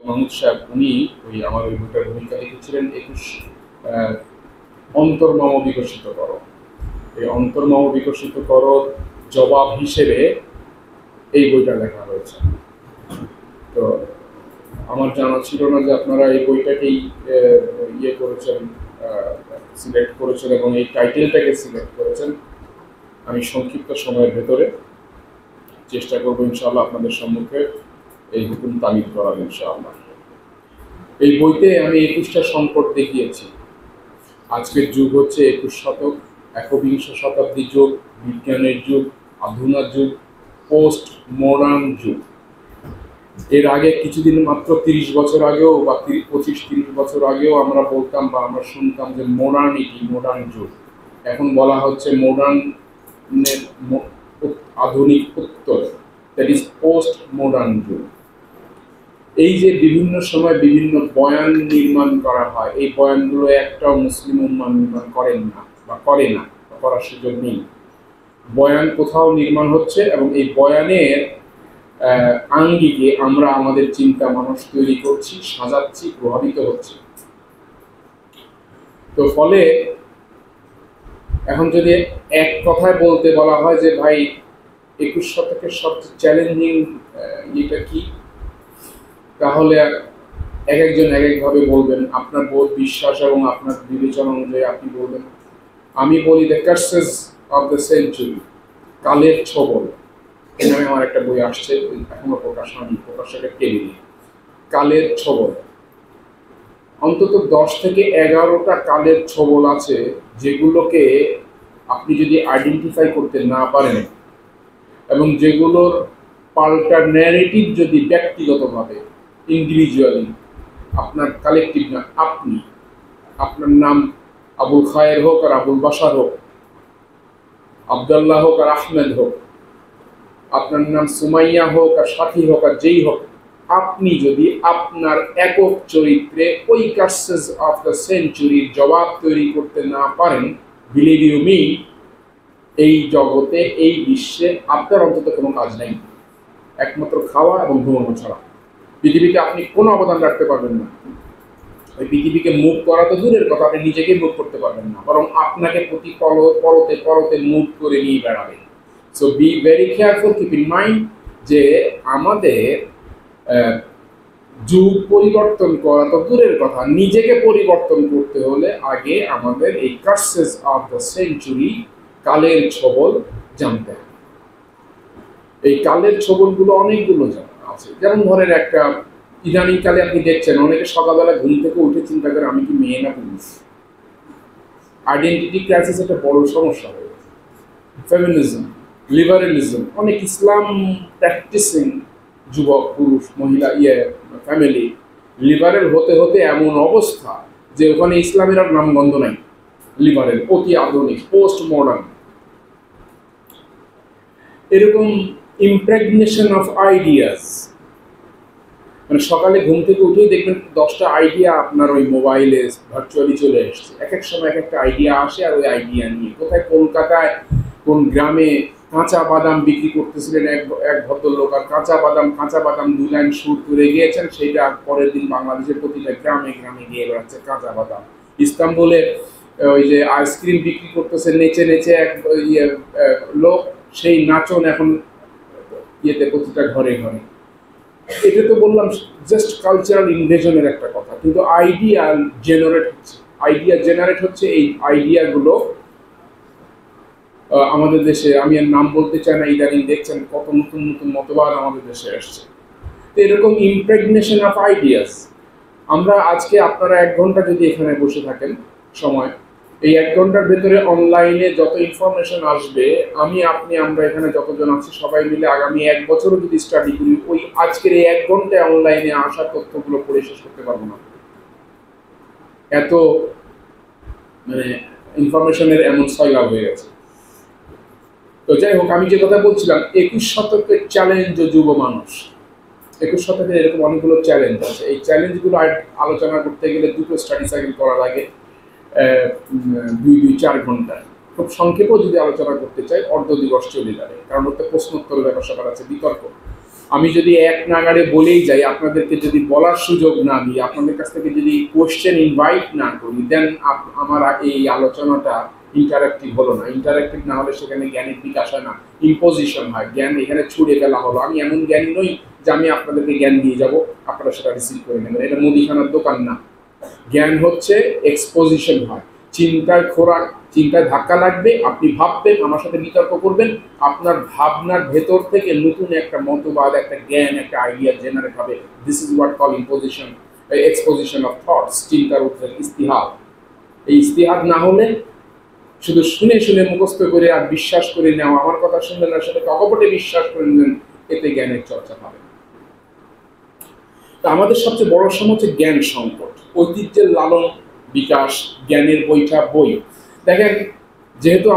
মাহমুদ সাহেব উনি আমার ওই বইটার ভূমিকা লিখেছিলেন 21 অন্তর্মম বিকশিত করো। এই অন্তর্মম বিকশিত করো জবাব হিসেবে এই বইটা লেখা হয়েছে। তো আমার জানা ছিল না যে আপনারা এই বইটাকেই ইয়ে করেছেন, সিলেক্ট করেছেন এবং এই টাইটেলটাকে সিলেক্ট করেছেন। আমি সংক্ষিপ্ত সময়ের ভেতরে চেষ্টা করবো ইনশাআল্লাহ আপনাদের সম্মুখে এই হুকুম তালিম করার ইনশাআল্লাহ। এই বইতে আমি 21টা সংকট দেখিয়েছি। আজকের যুগ হচ্ছে 21 শতক, একবিংশ শতাব্দী যুগ, বিজ্ঞানের যুগ, আধুনিক যুগ, পোস্ট মডার্ন যুগ। এর আগে কিছুদিন মাত্র 30 বছর আগেও বা 25-30 বছর আগেও আমরা বলতাম বা আমরা শুনতাম যে মডার্নিটি, মডার্ন যুগ। এখন বলা হচ্ছে মডার্নের আধুনিক উত্তর, দ্যাট ইজ পোস্ট মডার্ন যুগ। এই যে বিভিন্ন সময় বিভিন্ন বয়ান নির্মাণ করা হয়, এই বয়ানগুলো একটাও মুসলিম উম্মাহ নির্মাণ করেন না বা করে না, করার সুযোগ নেই। বয়ান কোথাও নির্মাণ হচ্ছে এবং এই বয়ানের আঙ্গিকে আমরা আমাদের চিন্তা মানুষ তৈরি করছি, সাজাচ্ছি, প্রভাবিত হচ্ছে। তো ফলে এখন যদি এক কথায় বলতে বলা হয় যে ভাই 21 শতকের সবচেয়ে চ্যালেঞ্জিং ইয়েটা কি, তাহলে এক একজন এক একভাবে বলবেন। আপনার বোধ বিশ্বাস এবং আপনার বিবেচনা অনুযায়ী আপনি বলবেন। আমি বলি দ্য কার্সেস অফ দ্য সেঞ্চুরি, কালের ছবল। এখানে আমার একটা বই আসছে, এখনো প্রকাশকের টেবিলে, কালের ছবল। অন্তত 10 থেকে 11টা কালের ছবল আছে যেগুলোকে আপনি যদি আইডেন্টিফাই করতে না পারেন এবং যেগুলোর পাল্টা ন্যারেটিভ যদি ব্যক্তিগতভাবে, ইন্ডিভিজুয়ালি, আপনার কালেকটিভ না, আপনি, আপনার নাম আবুল খায়ের হোক আর আবুল বাশার হোক, আবদুল্লাহ হোক আর আহমেদ হোক, আপনার নাম সুমাইয়া হোক আর সাথী হোক আর যেই হোক, আপনি যদি আপনার একক চরিত্রে ওই কার্সেস অফ দ্য সেঞ্চুরির জবাব তৈরি করতে না পারেন, বিলিভ ইউ মি, এই জগতে, এই বিশ্বে আপনার অন্তত কোনো কাজ নেই, একমাত্র খাওয়া এবং ঘুমানো ছাড়া। পৃথিবীতে আপনি কোনো অবদান রাখতে পারবেন না। ওই পৃথিবীকে মুভ করা তো দূরের কথা, আপনি নিজেকে মুভ করতে পারবেন না, বরং আপনাকে প্রতি পরতে পরতে মুভ করে নিয়ে বেড়াবে। So be very careful, keep in mind যে আমাদের যুগ পরিবর্তন করা তো দূরের কথা, নিজেকে পরিবর্তন করতে হলে আগে আমাদের এই কার্সেস অফ দ্য সেঞ্চুরি, কালের ছবল জানতে হবে। এই কালের ছবলগুলো অনেকগুলো জানা আছে। যেমন ধরেন একটা ইদানিং কালে আপনি দেখছেন অনেকে সকালবেলা ঘুম থেকে উঠে চিন্তা করে আমি কি মেয়ে না পুরুষ। আইডেন্টিটি ক্রাইসিস একটা বড় সমস্যা হয়ে গেছে। ফেমিনিজম, লিবারেলিজম, অনেক ইসলাম প্র্যাকটিসিং যুবক, পুরুষ, মহিলা, ফ্যামিলি লিবারেল হতে হতে এমন অবস্থা যে ওখানে ইসলামের আর নামগন্ধ নাই। লিবারেল, অতি আধুনিক, পোস্ট মডার্ন, এরকম ইমপ্রেগনেশন অফ আইডিয়াস। মানে সকালে ঘুম থেকে উঠেই দেখবেন 10টা আইডিয়া আপনার ওই মোবাইলে ভার্চুয়ালি চলে এসছে। এক এক সময় এক একটা আইডিয়া আসে আর ওই আইডিয়া নিয়ে কোথায় কলকাতায় কোন গ্রামে কাঁচা বাদাম বিক্রি করতেছিলেন এক ভদ্রলোক, আর কাঁচা বাদাম 2 লাইন সুর করে গিয়েছেন, সেইটা পরের দিন বাংলাদেশের প্রতিটা গ্রামে গ্রামে গিয়ে বেড়াচ্ছে কাঁচা বাদাম। ইস্তাম্বুলে ওই যে আইসক্রিম বিক্রি করতেছে নেচে নেচে এক লোক, সেই নাচন এখন প্রতিটা ঘরে ঘরে। এটা তো বললাম জাস্ট কালচারাল ইনভেশনের একটা কথা, কিন্তু আইডিয়া জেনারেট হচ্ছে। এই আইডিয়াগুলো আমাদের দেশে, আমি আর নাম বলতে চাই না, ইদানিং দেখছেন কত নতুন নতুন মতবাদ আমাদের দেশে আসছে। তো এরকম ইমপ্রেগনেশন অফ আইডিয়াস। আমরা আজকে আপনারা 1 ঘন্টা যদি এখানে বসে থাকেন সময়, এই 1 ঘন্টার ভেতরে অনলাইনে যত ইনফরমেশন আসবে, আমরা এখানে যতজন আছি সবাই মিলে আগামী 1 বছরও যদি স্টাডি করি, ওই আজকের এই 1 ঘন্টায় অনলাইনে আসা তথ্যগুলো পড়ে শেষ করতে পারবো না। এত মানে ইনফরমেশনের এমন সয়লাভ হয়ে গেছে। তো যাই হোক, আমি যে কথা বলছিলাম, 21 শতকের চ্যালেঞ্জ ও যুব মানুষ। 21 শতকে এরকম অনেকগুলো চ্যালেঞ্জ আছে। এই চ্যালেঞ্জগুলো আলোচনা করতে গেলে 2টো স্টাডি সাইকেল করা লাগে, 2-4 ঘন্টায়। খুব সংক্ষেপেও যদি আলোচনা করতে চাই অর্ধ দিবস চলে যাবে, কারণ ওতে প্রশ্নোত্তর ব্যাপার স্যাপার আছে, বিতর্ক। আমি যদি এক নাগাড়ে বলেই যাই, আপনাদেরকে যদি বলার সুযোগ না দিই, আপনাদের কাছ থেকে যদি কোশ্চেন ইনভাইট না করি, দেন আমার এই আলোচনাটা ইন্টারাক্টিভ হলো না। ইন্টারাক্টিভ না হলে সেখানে জ্ঞানের বিকাশ হয় না, ইম্পোজিশন হয়, জ্ঞান এখানে ছুড়ে ফেলা হলো। আমি এমন জ্ঞানী নই যে আমি আপনাদেরকে জ্ঞান দিয়ে যাব, আপনারা সেটা রিসিভ করে নেবেন। এটা মুদিখানার দোকান না। জ্ঞান হচ্ছে এক্সপোজিশন হয়, চিন্তায় খোরাক, চিন্তায় ধাক্কা লাগবে, আপনি ভাববেন, আমার সাথে বিতর্ক করবেন, আপনার ভাবনার ভেতর থেকে নতুন একটা মতবাদ, একটা জ্ঞান, একটা আইডিয়া জেনারেট হবে। This is what call imposition, exposition of thoughts, চিন্তার উত্তর ইস্তিহাদ। এই ইস্তিহাদ না হলে শুধু শুনে শুনে মুখস্থ করে আর বিশ্বাস করে নেওয়া, আমার কথা শুনলেন না সেটাকে অকপটে বিশ্বাস করে নিলেন, এতে জ্ঞানের চর্চা হবে। তা আমাদের সবচেয়ে বড় সমস্যা হচ্ছে জ্ঞান সংকট, ঐতিহ্যের লালন বিকাশ, জ্ঞানের বইটা বই। দেখেন, যেহেতু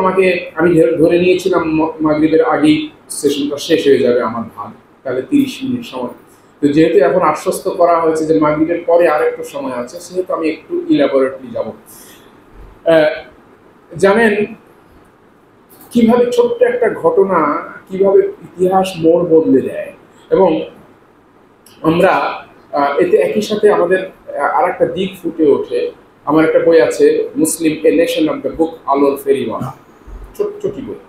আমি ধরে নিয়েছিলাম মাগরিবের আগেই সেশনটা শেষ হয়ে যাবে আমার ভাগ, তাহলে 30 মিনিট সময়। তো যেহেতু এখন আশ্বস্ত করা হয়েছে যে মাগরিবের পরে আর একটু সময় আছে, সেহেতু আমি একটু ইলাবোরেটলি যাব। জানেন কিভাবে ছোট্ট একটা ঘটনা কিভাবে ইতিহাস মোড় বদলে দেয়, এবং আমরা এতে একই সাথে আমাদের আর একটা দিক ফুটে ওঠে। আমার একটা বই আছে, Muslim a nation of the book, আলোর ফেরিওয়ালা, ছোট্ট বই।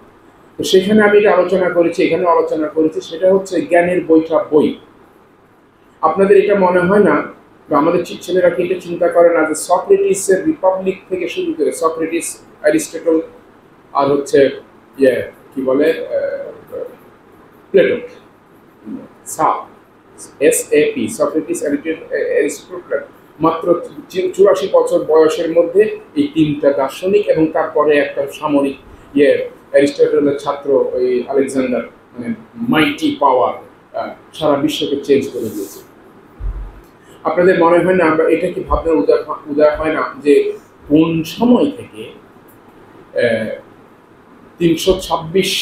তো সেখানে আমি এটা আলোচনা করেছি, এখানে আলোচনা করেছি, সেটা হচ্ছে জ্ঞানের বইটা বই। আপনাদের এটা মনে হয় না, বা আমাদের ছেলেরা কিন্তু চিন্তা করে না যে সক্রেটিসের রিপাবলিক থেকে শুরু করে, সক্রেটিস, অ্যারিস্টটল, আর হচ্ছে কি বলে প্লেটো, SAP, সক্রেটিস, অ্যারিস্টটল, মাত্র 84 বছর বয়সের মধ্যে এই তিনটা দার্শনিক, এবং তারপরে একটা সামরিক অ্যারিস্টটলের ছাত্র ওই আলেকজান্ডার, মানে মাইটি পাওয়ার, সারা বিশ্বকে চেঞ্জ করে দিয়েছে। আপনাদের মনে হয় না, আমরা এটা কি ভাবনার উদয় হয় না যে কোন সময় থেকে 326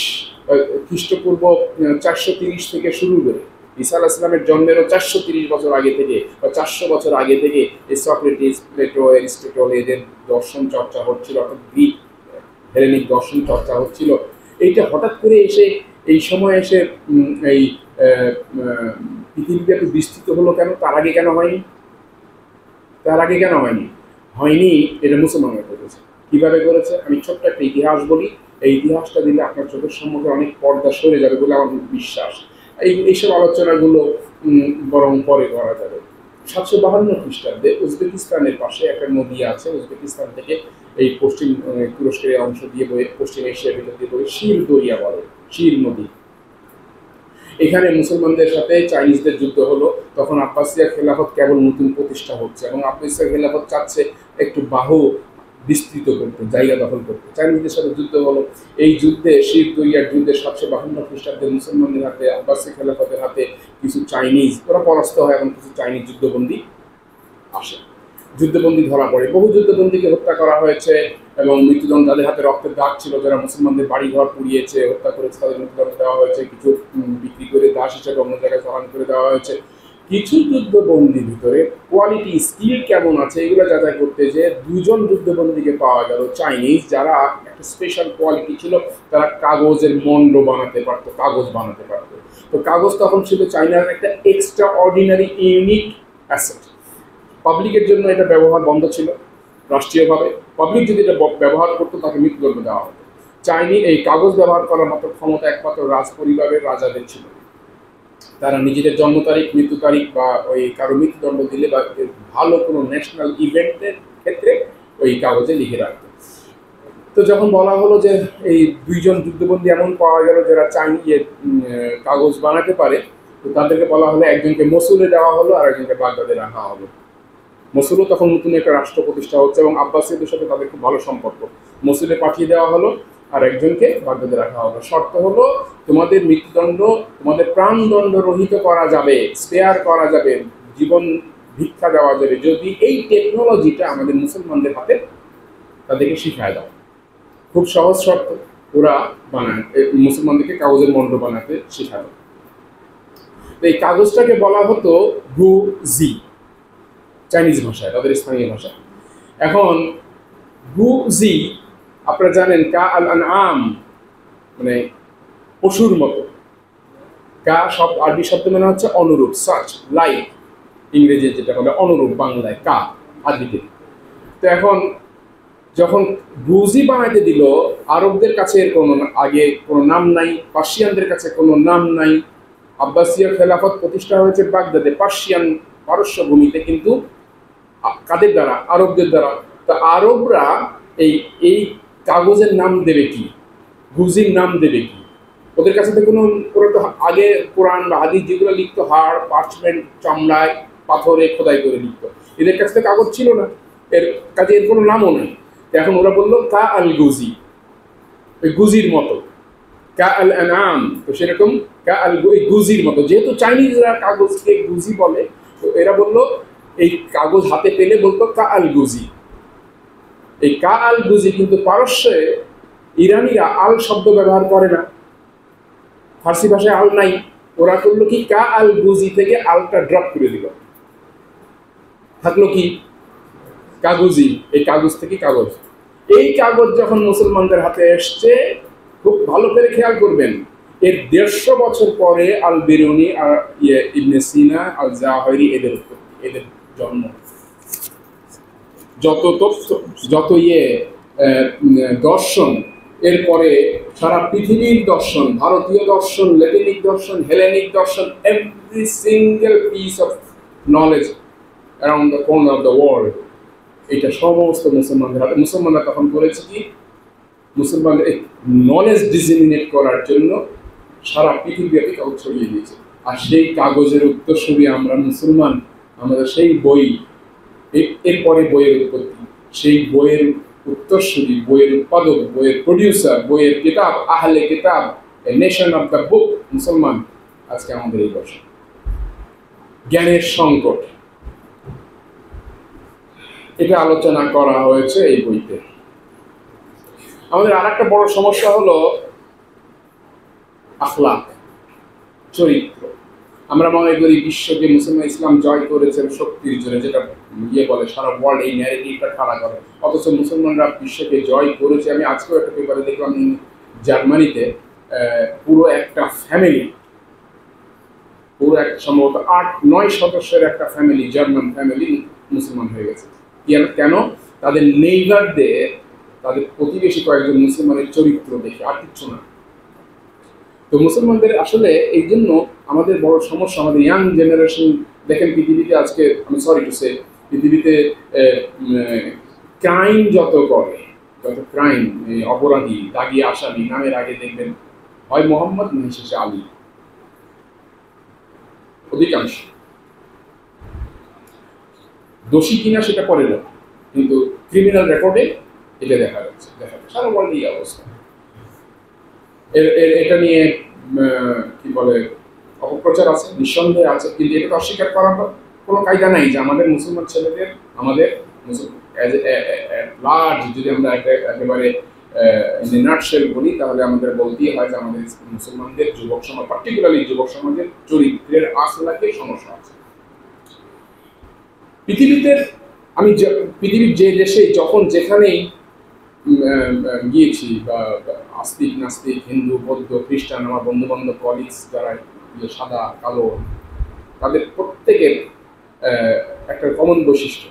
খ্রিস্টপূর্ব 430 থেকে শুরু করে ঈসা আলাইহিস সালামের জন্মেরও 430 বছর আগে থেকে বা 400 বছর আগে থেকে এই সক্রেটিস, প্লেটো, অ্যারিস্টটল এদের দর্শন চর্চা হচ্ছিল, অর্থাৎ গ্রিক হেলেনিক দর্শন চর্চা হচ্ছিল। এইটা হঠাৎ করে এসে এই সময় এসে এই পৃথিবীতে এত বিস্তৃত হলো কেন? তার আগে কেন হয়নি? হয়নি, এটা মুসলমানরা করেছে। কিভাবে করেছে? আমি ছোট্ট একটা ইতিহাস বলি, এই ইতিহাসটা দিলে আপনার চোখের সম্মুখে অনেক পর্দা সরে যাবে বলে আমার বিশ্বাস। এইসব আলোচনাগুলো বরং পরে করা যাবে। 752 খ্রিস্টাব্দে উজবেকিস্তানের পাশে একটা নদী আছে, উজবেকিস্তান থেকে এই পশ্চিম তুরস্কের অংশ দিয়ে বয়ে পশ্চিম এশিয়ার ভিতর দিয়ে বয়ে শির দরিয়া বলে, শির নদী। এখানে মুসলমানদের সাথে চাইনিজদের যুদ্ধ হলো। তখন আব্বাসিয়া খেলাফত কেবল নতুন প্রতিষ্ঠা হচ্ছে, এবং আব্বাসিয়া খেলাফত চাচ্ছে একটু বাহু বিস্তৃত করতে, জায়গা দখল করতে। চাইনিজদের সাথে যুদ্ধ হলো। এই যুদ্ধে, শির দরিয়ার যুদ্ধে 752 খ্রিস্টাব্দে মুসলমানদের হাতে, আব্বাসিয়া খেলাফতের হাতে কিছু চাইনিজ, ওরা পরাস্ত হয়, এবং কিছু চাইনিজ যুদ্ধবন্দী আসে, যুদ্ধবন্দী ধরা পড়ে। বহু যুদ্ধবন্দীকে হত্যা করা হয়েছে, এবং মৃত্যুদণ্ড, তাদের হাতে রক্তের দাগ ছিল, যারা মুসলমানদের বাড়িঘর পুড়িয়েছে, হত্যা করেছে, তাদের মৃত্যুদণ্ড দেওয়া হয়েছে। কিছু বিক্রি করে দাস হিসেবে অন্য জায়গায় চালান করে দেওয়া হয়েছে। কিছু যুদ্ধবন্দীর ভিতরে কোয়ালিটি, স্কিল কেমন আছে এগুলো যাচাই করতে যে 2 যুদ্ধবন্দীকে পাওয়া গেল চাইনিজ, যারা একটা স্পেশাল কোয়ালিটি ছিল, তারা কাগজের মন্ড বানাতে পারতো, কাগজ বানাতে পারতো। তো কাগজ তখন ছিল চাইনার একটা এক্সট্রা অর্ডিনারি ইউনিক অ্যাসেট। পাবলিকের জন্য এটা ব্যবহার বন্ধ ছিল রাষ্ট্রীয়ভাবে। পাবলিক যদি এটা ব্যবহার করতো, তাকে মৃত্যুদণ্ড দেওয়া হতো। এই কাগজ ব্যবহার করার মতো ক্ষমতা একমাত্র রাজ পরিবারের রাজাদের ছিল। তারা নিজেদের জন্ম তারিখ, মৃত্যু তারিখ, বা ওই কারো মৃত্যুদণ্ড দিলে বা ভালো কোনো ন্যাশনাল ইভেন্টের ক্ষেত্রে ওই কাগজে লিখে রাখত। তো যখন বলা হলো যে এই 2 যুদ্ধবন্দী এমন পাওয়া গেল যারা কাগজ বানাতে পারে, তো তাদেরকে বলা হলো, একজনকে মসুলে দেওয়া হলো আর একজনকে বাগদাদে রাখা হলো। মসুলও তখন নতুন একটা রাষ্ট্র প্রতিষ্ঠা হচ্ছে, এবং আব্বাসীয়দের সাথে তাদের খুব ভালো সম্পর্ক। মসুলে পাঠিয়ে দেওয়া হলো আর একজনকে বাগদাদে রাখা হলো। শর্ত হলো, তোমাদের মৃত্যুদণ্ড, তোমাদের প্রাণদণ্ড রহিত করা যাবে, স্পেয়ার করা যাবে, জীবন ভিক্ষা দেওয়া যাবে, যদি এই টেকনোলজিটা আমাদের মুসলমানদের হাতে তাদেরকে শিখায় দাও। খুব সহজ শর্ত, ওরা বানায়, মুসলমানদেরকে কাগজের মন্ড বানাতে শেখালো। এই কাগজটাকে বলা হতো গু জি, চাইনিজ ভাষায়, তাদের স্থানীয় ভাষা। এখন গু জি, আপনারা জানেন কা আল আনআম, মানে পশুর মতো, কা শব্দ আরবি শব্দ মানে হচ্ছে অনুরূপ, সাচ, লাইক। ইংরেজি যেটা বলে অনুরূপ, বাংলায় কা আরবিতে। তো এখন যখন গুজি বানাইতে দিল, আরবদের কাছে এর কোনো আগে কোনো নাম নাই, পার্সিয়ানদের কাছে কোনো নাম নাই। আব্বাসীয় খেলাফত প্রতিষ্ঠা হয়েছে বাগদাদে, পারস্য ভূমিতে, কিন্তু কাদের দ্বারা? আরবদের দ্বারা। তো আরবরা এই এই কাগজের নাম দেবে কি, গুজির নাম দেবে কি? ওদের কাছে তো কোনো তো আগে কোরআন বা হাদিস যেগুলো লিখতো হাড়, পার্চমেন্ট, চামড়ায়, পাথরে খোদাই করে লিখতো, এদের কাছে তো কাগজ ছিল না, এর কাজে এর কোনো নামও নেই। এখন ওরা বললো কা আল গুজি, ওই গুজির মতো, কা আল আনাম, তো সেরকম কা আল গুজির মতো। যেহেতু চাইনিজরা কাগজকে গুজি বলে, তো এরা বললো এই কাগজ হাতে পেলে বলতো কা আল গুজি। এই কা আল গুজি, কিন্তু পারস্যে ইরানিরা আল শব্দ ব্যবহার করে না, ফার্সি ভাষায় আল নাই। ওরা করলো কি, কা আল গুজি থেকে আলটা ড্রপ করে দিল, থাকলো কি কাগজি। এই কাগজ থেকে কাগজ। এই কাগজ যখন মুসলমানদের হাতে এসছে, খুব ভালো করে খেয়াল করবেন, এর 150 বছর পরে আল বিরুনি আর ইবনে সিনা, আল জাওহারি, এদের জন্ম। যত তথ্য, যত দর্শন, এরপরে সারা পৃথিবীর দর্শন, ভারতীয় দর্শন, ল্যাটিনিক দর্শন, হেলেনিক দর্শন, every single piece of knowledge around the corner of the world, এটা সমস্ত মুসলমানদের হাতে। মুসলমানরা তখন করেছে কি, মুসলমানদের নলেজ ডিসেমিনেট করার জন্য সারা পৃথিবীব্যাপী কাগজ ছড়িয়ে দিয়েছে। আর সেই কাগজের উত্তরসূরি আমরা মুসলমান, আমাদের সেই বই, এরপরে বইয়ের উৎপত্তি, সেই বইয়ের উত্তরসূরি, বইয়ের উৎপাদক, বইয়ের প্রডিউসার, বইয়ের কিতাব, আহলে কিতাব, নেশন অফ দ্য বুক, মুসলমান। আজকে আমাদের এই বর্ষ জ্ঞানের সংকট, এটা আলোচনা করা হয়েছে এই বইতে। আমাদের আর একটা বড় সমস্যা হলো আখলাক, চরিত্র। আমরা মনে করি বিশ্বকে মুসলমান ইসলাম জয় করেছে শক্তির জোরে, যেটা বলে সারা ওয়ার্ল্ড এই ন্যারেটিভটা খাড়া করে, অথচ মুসলমানরা বিশ্বকে জয় করেছে। আমি আজকেও একটা পেপারে দেখলাম, জার্মানিতে পুরো একটা ফ্যামিলি, পুরো একটা সম্ভবত 8-9 সদস্যের একটা ফ্যামিলি, জার্মান ফ্যামিলি মুসলমান হয়ে গেছে। কেন? তাদের নেইবারদের, তাদের প্রতিবেশী কয়েকজন মুসলমানের চরিত্র দেখে, আর কিচ্ছু না। তো মুসলমানদের আসলে এই জন্য আমাদের বড় সমস্যা, আমাদের ইয়াং জেনারেশন দেখেন পৃথিবীতে আজকে, আমি সরি টু সে, পৃথিবীতে ক্রাইম যত করে, যত ক্রাইম, অপরাধী, দাগি আসামি, নামের আগে দেখবেন হয় মোহাম্মদ নয় শেষে আলী, অধিকাংশ। দোষী কিনা সেটা পরে না, কিন্তু ক্রিমিনাল রেকর্ডে এটা দেখা যাচ্ছে, সারা ওয়ার্ল্ডে এই অবস্থা। এটা নিয়ে কি বলে অপপ্রচার আছে, নিঃসন্দেহে আছে, কিন্তু এটা অস্বীকার করার কোনো কায়দা নাই যে আমাদের মুসলমান ছেলেদের, আমাদের লার্জ, যদি আমরা একেবারে নাটশেল বলি, তাহলে আমাদের বলতেই হয় যে আমাদের মুসলমানদের যুবক সমাজ, পার্টিকুলারলি যুবক সমাজের চরিত্রের আসলাকে সমস্যা আছে। পৃথিবীতে আমি পৃথিবীর যে দেশে যখন যেখানেই গিয়েছি, বা আস্তিক নাস্তিক, হিন্দু, বৌদ্ধ, খ্রিস্টান, আমার বন্ধু বান্ধব, কলিগস যারা সাদা কালো, তাদের প্রত্যেকের একটা কমন বৈশিষ্ট্য,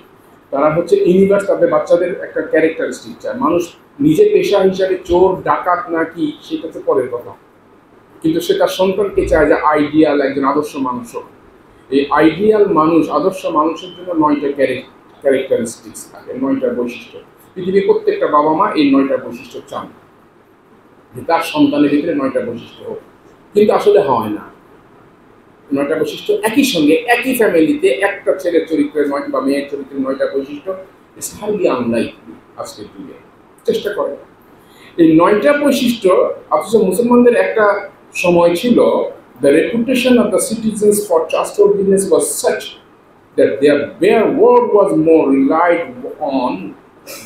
তারা হচ্ছে ইউনিভার্স তাদের বাচ্চাদের একটা ক্যারেক্টারিস্টিক চায়। মানুষ নিজে পেশা হিসাবে চোর, ডাকাত নাকি সেটা হচ্ছে পরের কথা, কিন্তু সে তার সন্তানকে চায় যে আইডিয়াল একজন আদর্শ মানুষ হোক। এই আইডিয়াল মানুষ, আদর্শ মানুষের জন্য 9টা ক্যারেক্টারিস্টিক্স থাকে, 9টা বৈশিষ্ট্য। পৃথিবীর প্রত্যেকটা বাবা মা এই 9টা বৈশিষ্ট্য চান, যে তার সন্তানের ভিতরে 9টা বৈশিষ্ট্য হোক, কিন্তু আসলে হয় না। 9টা বৈশিষ্ট্য একই সঙ্গে একই ফ্যামিলিতে একটা ছেলের চরিত্রের 9 বা মেয়ের চরিত্রের 9টা বৈশিষ্ট্য, ইটস হাইলি আনলাইকলি আজকের যুগে। চেষ্টা করে এই 9টা বৈশিষ্ট্য, অথচ মুসলমানদের একটা সময় ছিল, the reputation of the citizens for trustworthiness was such that their bare word was more relied on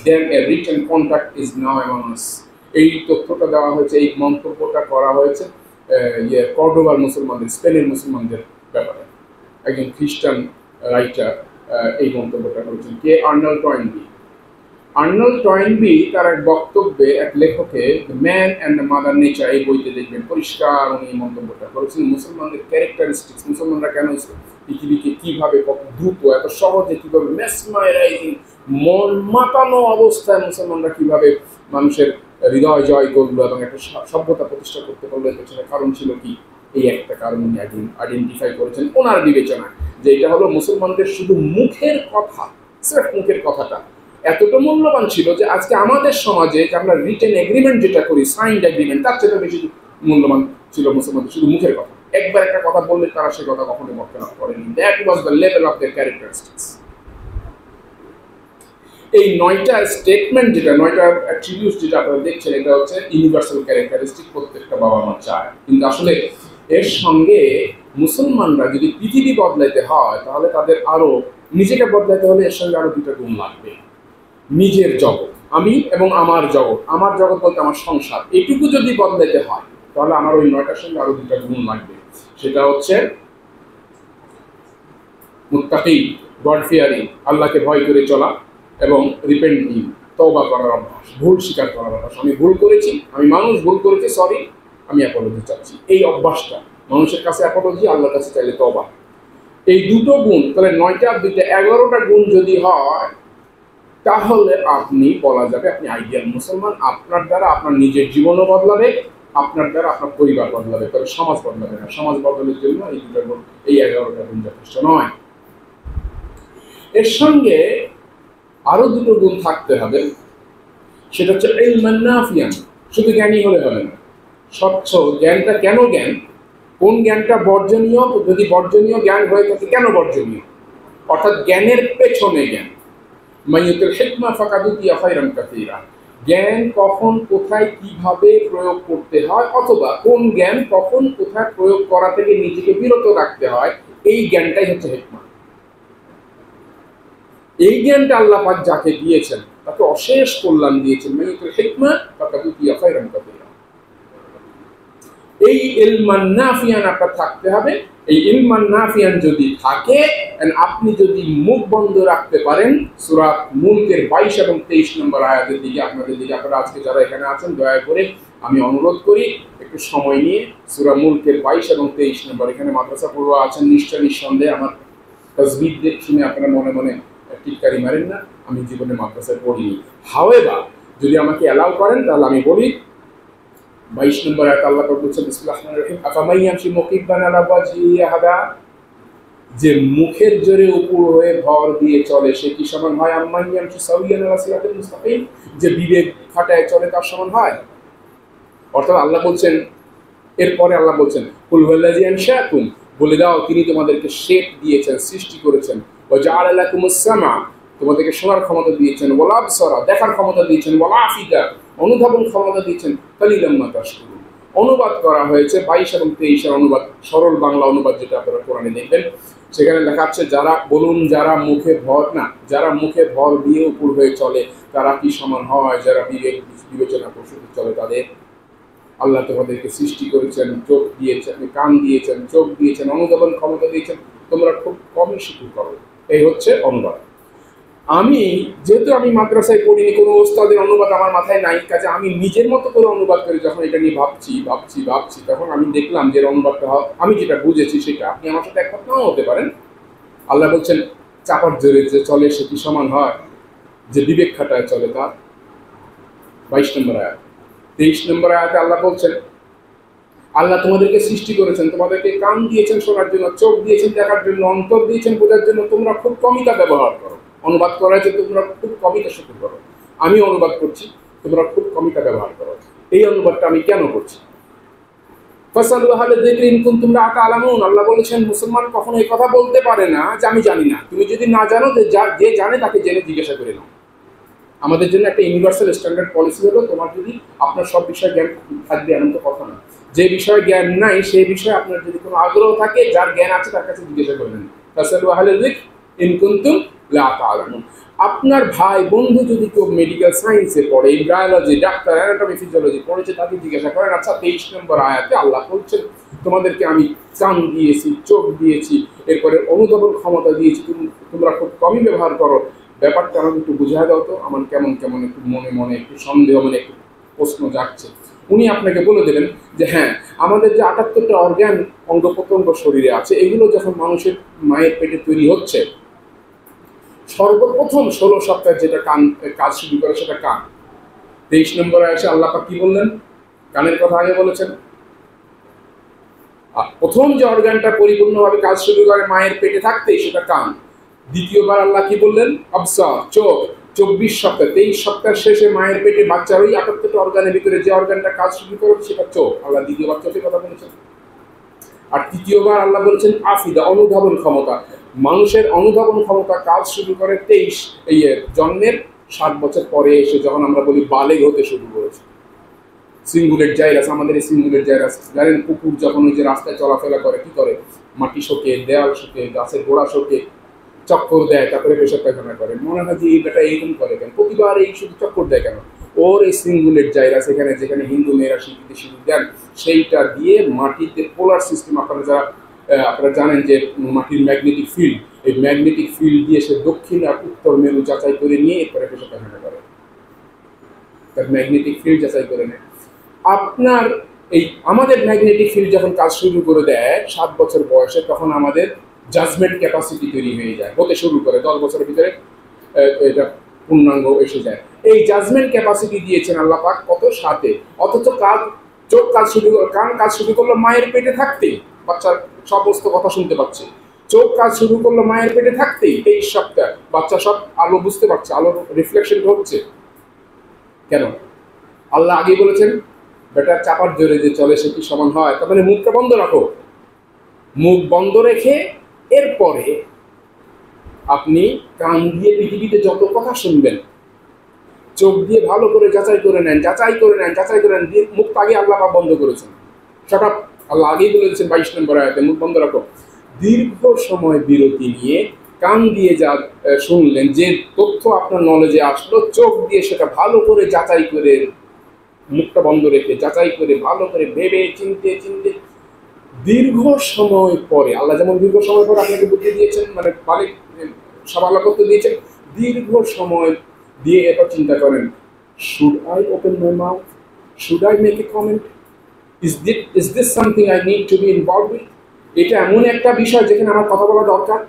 than a written contract is now among us. এই তথ্যটা দেওয়া হয়েছে, এই মন্তব্যটা করা হয়েছে কর্ডোবার মুসলমানদের, স্পেনের মুসলমানদের ব্যাপারে। একজন খ্রিস্টান রাইটার এই মন্তব্যটা করেছেন, কে আর্নল্ড টয়েনবি। আর্নল্ড টয়েনবি তার এক বক্তব্যে এক লেখকে man and the mother nature এই বইতে দেখবেন পরিষ্কার উনি মানবটা করেছেন মুসলমানদের ক্যারেক্টারিস্টিক্স, মুসলমানরা কেন পৃথিবীকে কিভাবে কত দ্রুত এত সহজে কিভাবে মেসমারাইজিং মন মাতানো অবস্থায় মুসলমানরা কিভাবে মানুষের হৃদয় জয় করলো এবং একটা সভ্যতা প্রতিষ্ঠা করতে পারলো, এর পেছনে কারণ ছিল কি? এই একটা কারণ উনি আইডেন্টিফাই করেছেন ওনার বিবেচনায়, যে এটা হলো মুসলমানদের শুধু মুখের কথা, স্রেফ মুখের কথাটা এতটা মূল্যবান ছিল যে আজকে আমাদের সমাজে যে আমরা রিটেন এগ্রিমেন্ট যেটা করি, সাইন্ড এগ্রিমেন্ট, তার চেয়ে বেশি মূল্যবান ছিল মুসলমানদের শুধু মুখের কথা। একবার একটা কথা বললে তারা সে কথা কখনো বর্তমান করেনি। That was the level of their characteristics. এই 9টা স্টেটমেন্ট, যেটা 9টা অ্যাট্রিবিউটস যেটা আপনারা দেখছেন, এটা হচ্ছে ইউনিভার্সাল ক্যারেক্টারিস্টিক, প্রত্যেকটা বাবা মা চায়। কিন্তু আসলে এর সঙ্গে মুসলমানরা যদি পৃথিবী বদলাইতে হয় তাহলে তাদের আরো নিজেকে বদলাইতে হলে এর সঙ্গে আরো 2টা গুণ লাগবে। নিজের জগৎ, আমি এবং আমার জগৎ, আমার জগৎ বলতে আমার সংসার, এটুকু যদি বদলাইতে হয় তাহলে আমার ওই 9টার সঙ্গে আরো 2টা গুণ লাগবে। সেটা হচ্ছে মুত্তাকি, গড ফিয়ারিং, আল্লাহকে ভয় করে চলা, এবং রিপেন্টিং, তওবা করার অভ্যাস, ভুল স্বীকার করার অভ্যাস। আমি ভুল করেছি, আমি মানুষ, ভুল করেছি, সরি, আমি অ্যাপোলজি চাচ্ছি। এই অভ্যাসটা মানুষের কাছে অ্যাপোলজি, আল্লাহর কাছে চাইলে তওবা। এই 2টো গুণ, তাহলে 9টা 2টা 11টা গুণ যদি হয় তাহলে আপনি বলা যাবে আপনি আইডিয়াল মুসলমান। আপনার দ্বারা আপনার নিজের জীবনও বদলাবে, আপনার দ্বারা আপনার পরিবার বদলাবে, তবে সমাজ বদলাবে না। সমাজ বদলের জন্য এই 2টা গুণ, এই 11টা গুণ যথেষ্ট নয়। এর সঙ্গে আরো 2টো গুণ থাকতে হবে, সেটা হচ্ছে ইলমান নাফিয়ান। শুধু জ্ঞানী হলে হবে না, স্বচ্ছ জ্ঞানটা। কেন জ্ঞান? কোন জ্ঞানটা বর্জনীয়? যদি বর্জনীয় জ্ঞান হয়ে থাকে কেন বর্জনীয়? অর্থাৎ জ্ঞানের পেছনে জ্ঞান। মাইয়ুতুল হিকমা ফাকাদুতিয়া খায়রান কাসীরা। জ্ঞান কখন কোথায় কিভাবে প্রয়োগ করতে হয়, অথবা কোন জ্ঞান কখন কোথায় প্রয়োগ করা থেকে নিজেকে বিরত রাখতে হয়, এই জ্ঞানটাই হচ্ছে হিকমা। এই জ্ঞানটা আল্লাহ পাক যাকে দিয়েছেন তাকে অশেষ কল্যাণ দিয়েছেন। মাইয়ুতুল হিকমা ফাকাদুতিয়া খায়রান কাসীরা। এই ইলমান নাফিয়ান আপনার থাকতে হবে। এই ইলমান নাফিয়ান যদি থাকে, আপনি যদি মুখ বন্ধ রাখতে পারেন, সূরা মুলকের 22 এবং 23 নম্বর আয়াতের দিকে আপনাদের দিকে, আপনারা আজকে যারা এখানে আছেন দয়া করে আমি অনুরোধ করি একটু সময় নিয়ে সূরা মুলকের 22 এবং 23 নম্বর, এখানে মাদ্রাসা পড়ুয়া আছেন নিশ্চয়, নিঃসন্দেহে আমার তাসবিহ শুনে আপনারা মনে মনে টিটকারি মারেন না, আমি জীবনে মাদ্রাসায় পড়িনি। হাওয়েভার যদি আমাকে অ্যালাউ করেন তাহলে আমি বলি 22 নম্বর আয়াত আল্লাহ পাক বলেছেন বিসমিল্লাহির রহমানির রহিম, আফামান ইয়ামশি মুকিব্বান আলা ওয়াজহিহি আহাদা। যে মুখের জোরে উপর হয়ে ভর দিয়ে চলে সে কি সমান হয় আম্মান ইয়ামশি সাওয়িয়ান আলা সিরাতিল মুস্তাকিম? যে বিবেক খাটায় চলে তার সমান হয়? অর্থাৎ আল্লাহ বলছেন, এরপরে আল্লাহ বলছেন কুল হুয়াল্লাযী আনশাকুম, বলে দাও তিনি তোমাদেরকে শেপ দিয়েছেন, সৃষ্টি করেছেন, ওয়া জাআলা লাকুমুস সামা, তোমাদেরকে শোনার ক্ষমতা দিয়েছেন, ওয়াল আবসারা, দেখার ক্ষমতা দিয়েছেন, ওয়াল আফিদা, অনুধাবন ক্ষমতা দিয়েছেন, কালিলাম মা তাশকুরুন। অনুবাদ করা হয়েছে 22 এবং 23 অনুবাদ, সরল বাংলা অনুবাদ যেটা আপনারা কোরআনে দেখবেন, সেখানে লেখা আছে যারা বলুন যারা মুখে ভর না, যারা মুখে ভর দিয়ে উপর হয়ে চলে তারা কি সমান হয় যারা বিবেচনা প্রসূত চলে তাদের? আল্লাহ তোমাদেরকে সৃষ্টি করেছেন, চোখ দিয়েছেন, কান দিয়েছেন, চোখ দিয়েছেন, অনুধাবন ক্ষমতা দিয়েছেন, তোমরা খুব কমই স্বীকার করো। এই হচ্ছে অনুবাদ। আমি যেহেতু আমি মাদ্রাসায় পড়িনি, কোনো ওস্তাদের অনুবাদ আমার মাথায় নাই, কাজে আমি নিজের মতো করে অনুবাদ করি। যখন এটা নিয়ে ভাবছি তখন আমি দেখলাম যে অনুবাদটা আমি যেটা বুঝেছি সেটা আপনি আমার সাথে একমত নাও হতে পারেন। আল্লাহ বলছেন চাপার জোরে যে চলে সে কি সমান হয় যে বিবেক খাটায় চলে তার? 22 নম্বর আয়াত। 23 নম্বর আয়াতে আল্লাহ বলছেন আল্লাহ তোমাদেরকে সৃষ্টি করেছেন, তোমাদেরকে কান দিয়েছেন শোনার জন্য, চোখ দিয়েছেন দেখার জন্য, অন্তর দিয়েছেন বোঝার জন্য, তোমরা খুব কমই তা ব্যবহার করো। অনুবাদ করা হয়েছে তোমরা খুব কমই তা শুরু করো। আমি অনুবাদ করছি, তোমরা খুব কমই তা ব্যবহার করো। এই অনুবাদটা আমি কেন করছি? ফাসালু আহলা যিকরি ইন কুনতুম লা তা'লামুন। আল্লাহ বলেছেন মুসলমান কখনো এই কথা বলতে পারে না যে আমি জানি না। তুমি যদি না জানো, যে জানে তাকে জেনে জিজ্ঞাসা করে নাও। আমাদের জন্য একটা ইউনিভার্সাল স্ট্যান্ডার্ড পলিসি হলো তোমার যদি আপনার সব বিষয়ে জ্ঞান থাকবে এমন তো কথা না। যে বিষয়ে জ্ঞান নাই সেই বিষয়ে আপনার যদি কোনো আগ্রহ থাকে, যার জ্ঞান আছে তার কাছে জিজ্ঞাসা করবেন। ফাসালু আহলা যিকরি ইন কুনতুম লা তা'লামুন। আপনার ভাই বন্ধু যদি কেউ মেডিকেল সায়েন্সে পড়ে, বায়োলজি, ডাক্তার, অ্যানাটমি, ফিজিওলজি পড়েছে, তাকে জিজ্ঞাসা করেন। আচ্ছা 23 নম্বর আয়াতে আল্লাহ বলছেন তোমাদেরকে আমি কান দিয়েছি, চোখ দিয়েছি, এরপরে অনুধাবন ক্ষমতা দিয়েছি, তোমরা খুব কমই ব্যবহার করো। ব্যাপারটা আমাকে একটু বুঝিয়ে দাও তো, আমার কেমন কেমন একটু মনে মনে একটু সন্দেহ, মানে একটু প্রশ্ন জাগছে। উনি আপনাকে বলে দেবেন যে হ্যাঁ, আমাদের যে ৭৮টা অর্গান অঙ্গ প্রত্যঙ্গ শরীরে আছে, এগুলো যখন মানুষের মায়ের পেটে তৈরি হচ্ছে, সর্বপ্রথম ১৬ সপ্তাহে যেটা কাজ শুরু করে সেটা কান। ২৩ নম্বরে এসে আল্লাহ পাক কি বললেন? কানের কথা আগে বলেছেন। আর প্রথম যে অর্গানটা পরিপূর্ণভাবে কাজ শুরু করে মায়ের পেটে থাকতেই সেটা কান। দ্বিতীয়বার আল্লাহ কি বললেন? আবসার, চোখ। ২৪ সপ্তাহ, ২৩ সপ্তাহ শেষে মায়ের পেটে বাচ্চার ওই ৭৮টা অর্গানের ভিতরে যে অর্গানটা কাজ শুরু করে সেটা চোখ। আল্লাহ দ্বিতীয়বার চোখের কথা বলেছেন। আর তৃতীয়বার আল্লাহ বলেছেন আফিদা, অনুধাবন ক্ষমতা। মানুষের অনুধাবন ক্ষমতা কাজ শুরু করে জন্মের ৭ বছর পরে এসে, যখন আমরা বলি বালেগ হতে শুরু করেছে। সিঙ্গুলেট জাইরাস, আমাদের এই সিঙ্গুলেট জাইরাস জানেন, কুকুর যখন ওই যে রাস্তায় চলাফেরা করে কি করে? মাটি শোকে, দেয়াল শোকে, গাছের গোড়া শোকে, চক্কর দেয়, তারপরে পেশাব পায়খানা করে। মনে হয় যে এই বেটা এইরকম করে কেন, প্রতিবার এই শুধু চক্কর দেয় কেন? ওর এই সিঙ্গুলেট জাইরাস এখানে, যেখানে হিন্দু মেয়েরা স্বীকৃতি সিঁদুর দেন, সেইটা দিয়ে মাটিতে পোলার সিস্টেম, আপনারা জানেন যে মাটির ম্যাগনেটিক ফিল্ড, এই ম্যাগনেটিক ফিল্ড দিয়ে সে দক্ষিণ আর উত্তর মেরু যাচাই করে নিয়ে এরপরে পেশাব পায়খানা করে। তার ম্যাগনেটিক ফিল্ড যাচাই করে নেয়। আপনার আমাদের ম্যাগনেটিক ফিল্ড যখন কাজ শুরু করে দেয় ৭ বছর বয়সে, তখন আমাদের জাজমেন্ট ক্যাপাসিটি তৈরি হয়ে যায়, হতে শুরু করে ১০ বছরের ভিতরে এটা পূর্ণাঙ্গ এসে যায়। এই জাজমেন্ট ক্যাপাসিটি দিয়েছেন আল্লাহ পাক কত? ৭-এ। অথচ চোখ কাজ শুরু, কান কাজ শুরু করলো মায়ের পেটে থাকতেই, বাচ্চার সমস্ত কথা শুনতে পাচ্ছে। চোখ কাজ শুরু করলো মায়ের পেটে থাকতেই ২৩ সপ্তাহ, বাচ্চা সব আলো বুঝতে পারছে, আলোর রিফ্লেকশন হচ্ছে। কেন? আল্লাহ আগে বলেছেন বেটা চাপার জোরে যে চলে সে কি সমান হয়। তার মানে মুখটা বন্ধ রাখো। মুখ বন্ধ রেখে এরপরে আপনি কান দিয়ে পৃথিবীতে যত কথা শুনবেন, চোখ দিয়ে ভালো করে যাচাই করে নেন, মুখটা আগে আল্লাহ পাক বন্ধ করেছেন। সেটা আল্লাহ আগেই বলেছেন ২২ নম্বর আয়াতে, মুখ বন্ধ রাখো। দীর্ঘ সময় বিরতি নিয়ে কান দিয়ে যা শুনলেন, যে তথ্য আপনার নলেজে আসলো, চোখ দিয়ে সেটা ভালো করে যাচাই করে, মুখটা বন্ধ রেখে যাচাই করে, ভালো করে ভেবে চিনতে দীর্ঘ সময় পরে, আল্লাহ যেমন দীর্ঘ সময় পরে আপনাকে বুদ্ধি দিয়েছেন, মানে বালিক সাবালা করতে দিয়েছেন, দীর্ঘ সময় দিয়ে এরপর চিন্তা করেন, should I open my mouth, should I make a comment, is this something I need to be involve with? এটা এমন একটা বিষয় যেখানে আমার কথা বলা দরকার।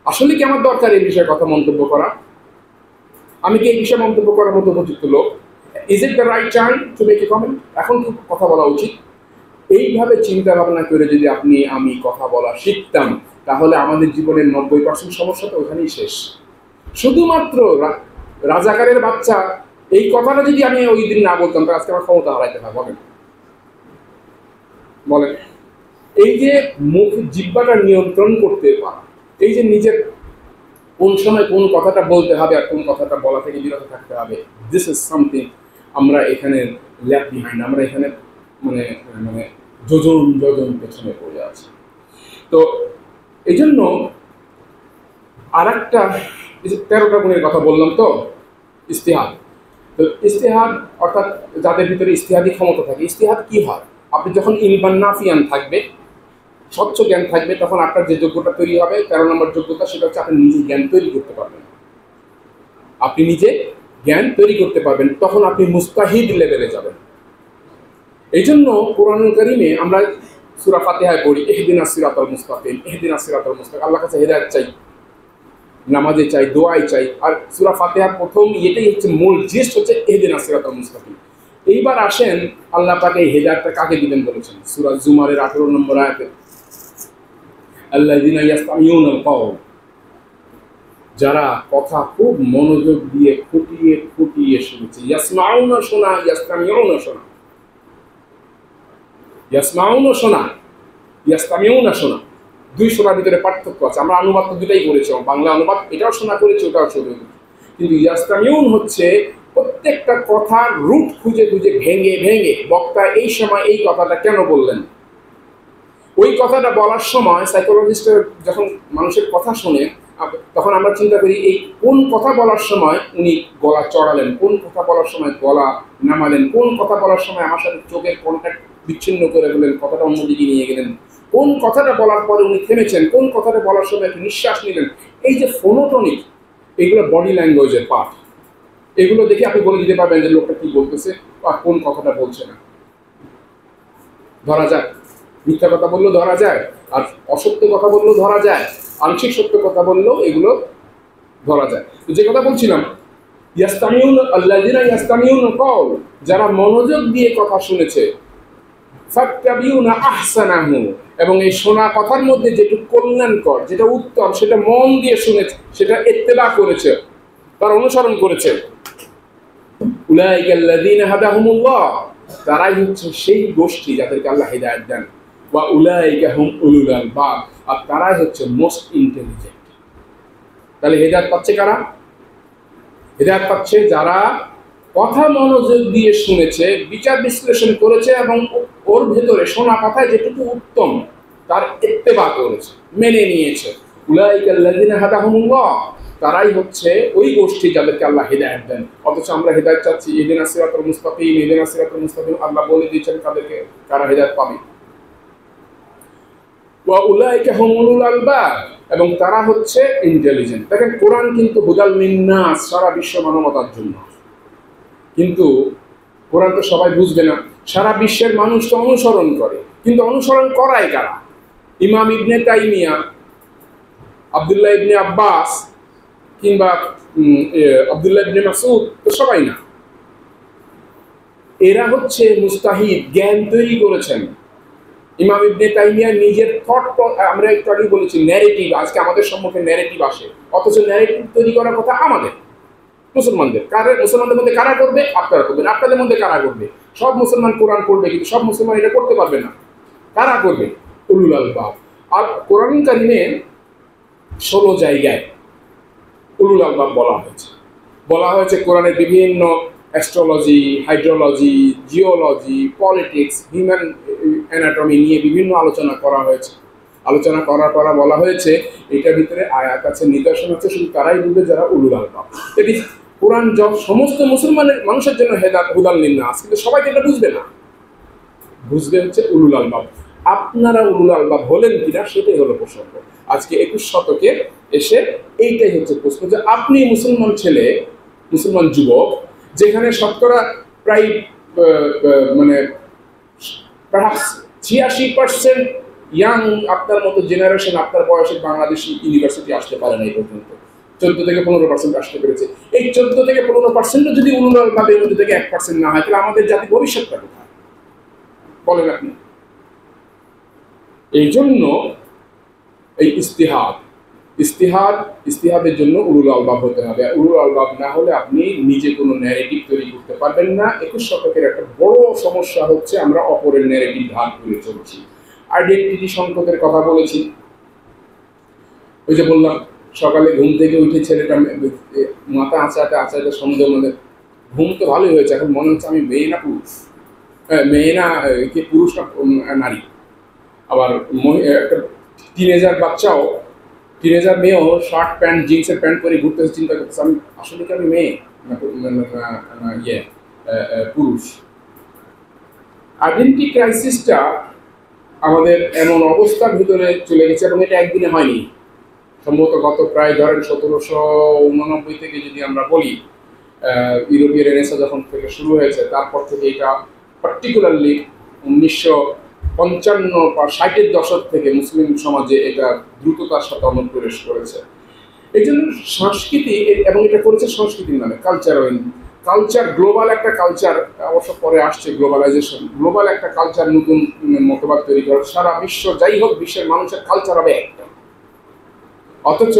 আসলে কি আমার দরকার এই বিষয়ে কথা মন্তব্য করা? আমি কি এই বিষয়ে মন্তব্য করার মতো উপযুক্ত লোক? Is it the right time to make a comment? এখন কি কথা বলা উচিত? এইভাবে চিন্তা ভাবনা করে যদি আমি কথা বলা শিখতাম, তাহলে আমাদের জীবনের ৯০% সমস্যা তো ওখানেই শেষ। শুধুমাত্র রাজাকারের বাচ্চা এই কথাটা যদি আমি ওই দিন না বলতাম, তাহলে আজকে আমার ক্ষমতা হারাইতে হয়। বলেন, এই যে মুখ জিহ্বাটা নিয়ন্ত্রণ করতে পারা, এই যে নিজের কোন সময় কোন কথাটা বলতে হবে আর কোন কথাটা বলা থেকে বিরত থাকতে হবে, দিস ইজ সামথিং আমরা এখানে ল্যাপ বিহাইন্ড, আমরা এখানে মানে মানে যোজন পেছনে পড়ে আছি। তো এই জন্য আর একটা ১৩টা গুণের কথা বললাম তো, ইস্তিহাদ। তো ইস্তিহাদ অর্থাৎ যাদের ভিতরে ইস্তিহাদি ক্ষমতা থাকে। ইস্তিহাদ কি হয়? আপনি যখন ইলমান নাফিয়ান থাকবে, স্বচ্ছ জ্ঞান থাকবে, তখন আপনার যে যোগ্যতা তৈরি হবে, ১৩ নম্বর যোগ্যতা, সেটা হচ্ছে আপনি নিজে জ্ঞান তৈরি করতে পারবেন। আপনি নিজে জ্ঞান তৈরি করতে পারবেন, তখন আপনি মুস্তাহিদ লেভেলে যাবেন। এই জন্য কোরআনুল কারীমে আমরা সূরা ফাতিহায় পড়ি ইহদিনাস সিরাতাল মুস্তাকিম, ইহদিনাস সিরাতাল মুস্তাকিম। আল্লাহর কাছে হেদায়েত চাই, নামাজে চাই, দোয়ায় চাই। আর সূরা ফাতিহার প্রথম এটাই হচ্ছে মূল জিস্ট, হচ্ছে ইহদিনাস সিরাতাল মুস্তাকিম। এইবার আসেন আল্লাহ পাক এই হেদায়েতটা কাকে দিবেন বলেছেন সূরা জুমারের ১৮ নম্বর আয়াতে, আল্লাযিনা ইয়াসতামিউনাল কওল, যারা কথা খুব মনোযোগ দিয়ে ফুটিয়ে শুনছে। ইয়াসমাউনা শোনা, ইয়াসতামিউনা শোনা। ইয়াসমাউনা শোনা, ইয়াসতামিউনা শোনা, দুই শোনার ভিতরে পার্থক্য আছে। আমরা অনুবাদ তো দুটাই করেছি, বাংলা অনুবাদ এটাও শোনা করেছি, ওটাও শোনা করেছি। কিন্তু ইয়াসতামিউন হচ্ছে প্রত্যেকটা কথার রুট খুঁজে ভেঙে বক্তা এই সময় এই কথাটা কেন বললেন, ওই কথাটা বলার সময় সাইকোলজিস্টের যখন মানুষের কথা শোনে, তখন আমরা চিন্তা করি এই কোন কথা বলার সময় উনি গলা চড়ালেন, কোন কথা বলার সময় গলা নামালেন, কোন কথা বলার সময় আমার সাথে চোখের কন্ট্যাক্ট বিচ্ছিন্ন করে ফেলেন, কথাটা অন্যদিকে নিয়ে গেলেন, কোন কথাটা বলার পরে উনি থেমেছেন, কোন কথাটা বলার সময় একটু নিঃশ্বাস নিলেন। এই যে ফোনোটনিক, এগুলো বডি ল্যাঙ্গুয়েজের পার্ট। এগুলো দেখে আপনি বলে দিতে পারবেন যে লোকটা কি বলতেছে বা কোন কথাটা বলছে না। ধরা যায়, মিথ্যা কথা বললেও ধরা যায়, আর অসত্য কথা বললেও ধরা যায়, আংশিক সত্য কথা বললেও এগুলো ধরা যায়। তো যে কথা বলছিলাম, ইয়াস্তামিউন আল্লাযিনা ইয়াস্তামিউন কওল, যারা মনোযোগ দিয়ে কথা শুনেছে, ফাত্তাবিউনা আহসানাহু, এবং এই শোনা কথার মধ্যে যেটুকু কল্যাণকর, যেটা উত্তম, সেটা মন দিয়ে শুনেছে, সেটা ইত্তেবা করেছে, তার অনুসরণ করেছে। উলাইকাল্লাযিনা হাদাহুমুল্লাহ, তারাই হচ্ছে সেই গোষ্ঠী যাদেরকে আল্লাহ হিদায়াত দেন। ওয়া উলাইকা হুম উলুল আলবাব, আর তারাই হচ্ছে মোস্ট ইন্টেলিজেন্ট। তাহলে হিদায়াত পাচ্ছে কারা? হিদায়াত পাচ্ছে যারা কথা মনোযোগ দিয়ে শুনেছে, বিচার বিশ্লেষণ করেছে, এবং ওর ভেতরে শোনা কথায় যেটুকু উত্তম তার ইত্তেবা করেছে, মেনে নিয়েছে। উলাইকাল্লাযিনা হাদাহুমুল্লাহ, তারাই হচ্ছে ওই গোষ্ঠী যাদেরকে আল্লাহ হিদায়াত দেন। অথচ আমরা হিদায়াত চাচ্ছি, ইহদিনাস সিরাতাল মুস্তাকিম, ইহদিনাস সিরাতাল মুস্তাকিম, আল্লাহ বলে দিয়েছেন তাদেরকে কারা হিদায়াত পাবে। ওয়া উলাইকা হুম উলুল আলবাব, এবং তারা হচ্ছে ইন্টেলিজেন্ট। দেখেন, কোরআন কিন্তু হুদাল লিন্নাস, সারা বিশ্ব মানবতার জন্য। কিন্তু কোরআন তো সবাই বুঝবে না, সারা বিশ্বের মানুষ তো অনুসরণ করে, কিন্তু অনুসরণ করায় কারা? ইমাম ইবনে তাইমিয়া, আব্দুল্লাহ ইবনে আব্বাস, কিংবা আব্দুল্লাহ ইবনে মাসউদ, তো সবাই না। এরা হচ্ছে মুস্তাহিদ, জ্ঞান তৈরি করেছেন। ইমাম ইবনে তাইমিয়া নিজের থট, আমরা একটু আগে বলেছি ন্যারেটিভ, আজকে আমাদের সম্মুখে ন্যারেটিভ আসে, অথচ ন্যারেটিভ তৈরি করার কথা আমাদের মুসলমানদের। মুসলমানদের মধ্যে কারা করবে? আপনারা করবেন। আপনাদের মধ্যে কারা করবে? সব মুসলমান কোরআন পড়বে, কিন্তু সব মুসলমান এটা করতে পারবে না। কারা করবে? উলুল আলবাব। আর কোরআন কারিমে 16 জায়গায় উলুল আলবাব বলা হয়েছে কোরআনের বিভিন্ন astrology, hydrology, geology, politics, human anatomy নিয়ে বিভিন্ন আলোচনা করা হয়েছে। আলোচনা করার পর বলা হয়েছে এটার ভিতরে আয়াত আছে, নিদর্শন আছে, শুধু তারাই বুঝবে যারা উলুল আলবাব। এটি কোরআন সমস্ত মুসলমানের মানুষের জন্য হুদাল লিন্নাস, কিন্তু সবাইকে এটা বুঝবে না। বুঝবে হচ্ছে উলুল আলবাব। আপনারা উলুল আলবাব হলেন কিনা, সেটাই হলো প্রশ্ন। আজকে 21 শতকে এসে এইটাই হচ্ছে প্রশ্ন, যে আপনি মুসলমান ছেলে, মুসলমান যুবক, যেখানে শতকরা প্রায় মানে পারহ্যাপস 86% ইয়াং, আপনার মতো জেনারেশন, আপনার বয়সে বাংলাদেশি ইউনিভার্সিটি আসতে পারে না এই পর্যন্ত। 14 থেকে 15% আসতে পেরেছে। এই 14 থেকে 15% যদি উলুল আলবাবের মধ্যে থেকে 1% না হয়, তাহলে আমাদের জাতি ভবিষ্যৎটা কোথায় বলেন আপনি? এই জন্য এই ইস্তিহাদের জন্য উলুল আলবাব হতে হবে। উলুল আলবাব না হলে আপনি নিজে কোনো ন্যারেটিভ তৈরি করতে পারবেন না। 21 শতকের একটা বড় সমস্যা হচ্ছে আমরা অপরের ন্যারেটিভ ধার করে চলছি। আইডেন্টিটি সংকটের কথা বলেছি। ওই যে বললাম, সকালে ঘুম থেকে উঠে ছেলেটা মাথা আঁচাতে সন্দেহ, মানে ঘুম তো ভালোই হয়েছে, এখন মনে হচ্ছে আমি মেয়ে না পুরুষ, মেয়ে না কি পুরুষ না নারী। আবার একটা টিনেজার বাচ্চাও, টিনেজার মেয়েও শার্ট প্যান্ট, জিন্সের প্যান্ট পরে ঘুরতেছে, চিন্তা করতেছে আমি আসলে কি আমি মেয়ে না পুরুষ। আইডেন্টিটি ক্রাইসিসটা আমাদের এমন অবস্থার ভিতরে চলে গেছে, এবং এটা একদিনে হয়নি। সম্ভবত গত প্রায় ধরেন 1789 থেকে যদি আমরা বলি, ইউরোপীয় রেনেসাঁ যখন থেকে শুরু হয়েছে, তারপর থেকে এটা পার্টিকুলারলি 1955 বা 60-এর দশক থেকে মুসলিম সমাজে এটা দ্রুততার সাথে অনুপ্রবেশ করেছে। এই জন্য সংস্কৃতি, এবং এটা করেছে সংস্কৃতির নামে, কালচার, গ্লোবাল একটা কালচার, অবশ্য পরে আসছে গ্লোবালাইজেশন, গ্লোবাল একটা কালচার, নতুন মতবাদ তৈরি করে সারা বিশ্ব, যাই হোক বিশ্বের মানুষের কালচার হবে একটা। অথচ